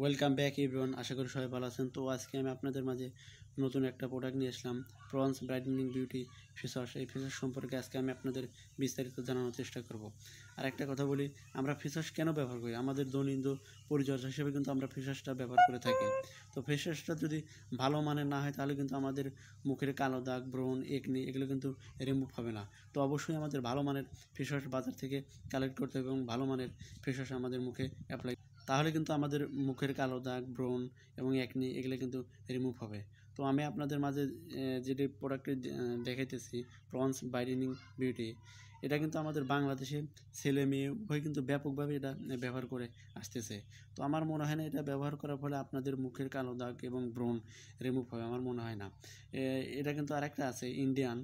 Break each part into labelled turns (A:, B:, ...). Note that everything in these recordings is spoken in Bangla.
A: Welcome back everyone. আশা করি সবাই ভালো আছেন। তো আজকে আমি আপনাদের মাঝে নতুন একটা প্রোডাক্ট নিয়ে আসলাম, Pond's brightening beauty face wash. এই ফেস ওয়াশ সম্পর্কে আজকে আমি আপনাদের বিস্তারিত জানানোর চেষ্টা করব। আর একটা কথা বলি, আমরা ফেস ওয়াশ কেন ব্যবহার করি? আমাদের দৈনন্দিন পরিচর্যা হিসেবে কিন্তু আমরা ফেস ওয়াশটা ব্যবহার করে থাকি। তো ফেস ওয়াশটা যদি ভালো মানের না হয় তাহলে কিন্তু আমাদের মুখের কালো দাগ, ব্রণ, একনি এগুলো কিন্তু রিমুভ হবে না। তো অবশ্যই আমাদের ভালো মানের ফেস ওয়াশ বাজার থেকে কালেক্ট করতে হবে এবং ভালো মানের ফেস ওয়াশ আমাদের মুখে অ্যাপ্লাই, তাহলে কিন্তু আমাদের মুখের কালো দাগ, ব্রণ এবং একনি এগুলো কিন্তু রিমুভ হবে। তো আমি আপনাদের মাঝে যেটি প্রোডাক্টটি দেখাইতেছি, প্রন্স ব্রাইটেনিং বিউটি, এটা কিন্তু আমাদের বাংলাদেশে ছেলে মেয়ে উভয় কিন্তু ব্যাপকভাবে এটা ব্যবহার করে আসতেছে। তো আমার মনে হয় না এটা ব্যবহার করার ফলে আপনাদের মুখের কালো দাগ এবং ব্রণ রিমুভ হবে, আমার মনে হয় না। এটা কিন্তু আরেকটা আছে, Indian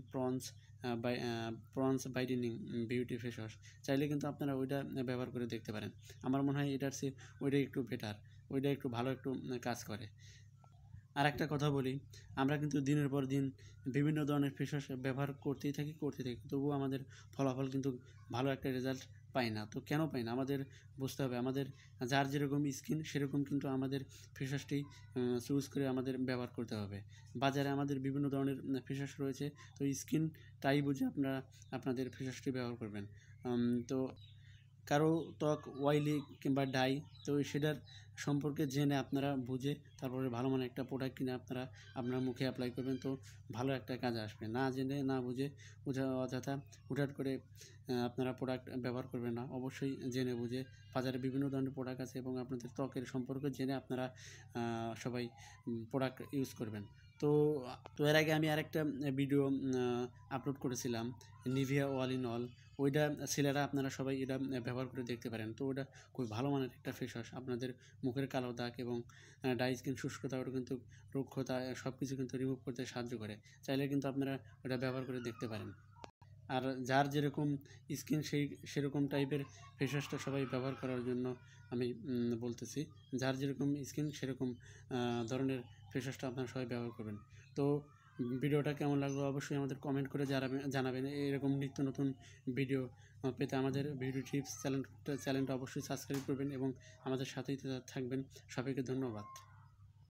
A: prawns brightening beauty face wash. চাইলে কিন্তু আপনারা ওইটা ব্যবহার করে দেখতে পারেন। আমার মনে হয় এটার চেয়ে ওইটা একটু বেটার, ওইটা একটু ভালো একটু কাজ করে। আর একটা কথা বলি, আমরা কিন্তু দিনের পর দিন বিভিন্ন ধরনের ফেস ওয়াশ ব্যবহার করতেই থাকি, তবুও আমাদের ফলাফল কিন্তু ভালো একটা রেজাল্ট পাই না। তো কেন পাই না? আমাদের বুঝতে হবে, আমাদের যার যেরকম স্কিন সেরকম কিন্তু আমাদের ফেস ওয়াশটি চুজ করে আমাদের ব্যবহার করতে হবে। বাজারে আমাদের বিভিন্ন ধরনের ফেস ওয়াশ রয়েছে, তো স্কিনটাই বুঝে আপনারা আপনাদের ফেস ওয়াশটি ব্যবহার করবেন। তো কারো ত্বক অয়েলি কিংবা ডাই, তো সেটার সম্পর্কে জেনে আপনারা বুঝে তারপরে ভালো মানের একটা প্রোডাক্ট কিনে আপনারা আপনার মুখে অ্যাপ্লাই করবেন, তো ভালো একটা কাজে আসবে। না জেনে না বুঝে অযথা হুটহাট করে আপনারা প্রোডাক্ট ব্যবহার করবেন না। অবশ্যই জেনে বুঝে, বাজারে বিভিন্ন ধরনের প্রোডাক্ট আছে এবং আপনাদের ত্বকের সম্পর্কে জেনে আপনারা সবাই প্রোডাক্ট ইউজ করবেন। তো তো এর আগে আমি আরেকটা ভিডিও আপলোড করেছিলাম, নিভিয়া অল ইন অল। ওইটা ছেলেরা আপনারা সবাই এটা ব্যবহার করে দেখতে পারেন। তো ওটা খুবই ভালো মানের একটা ফেস ওয়াশ, আপনাদের মুখের কালো দাগ এবং ডাই স্কিন, শুষ্কতা, ওটা কিন্তু রুক্ষতা সব কিছু কিন্তু রিমুভ করতে সাহায্য করে। চাইলে কিন্তু আপনারা ওটা ব্যবহার করে দেখতে পারেন। আর যার যেরকম স্কিন সেরকম টাইপের ফেস ওয়াশটা সবাই ব্যবহার করার জন্য আমি বলতেছি। যার যেরকম স্কিন সেরকম ধরনের ফেস ওয়াশটা আপনারা সবাই ব্যবহার করবেন। তো ভিডিওটা কেমন লাগলো অবশ্যই আমাদের কমেন্ট করে জানাবেন। এরকম নিত্য নতুন ভিডিও পেতে আমাদের ভিডিও টিপস চ্যানেলটা অবশ্যই সাবস্ক্রাইব করবেন এবং আমাদের সাথেই থাকবেন। সবাইকে ধন্যবাদ।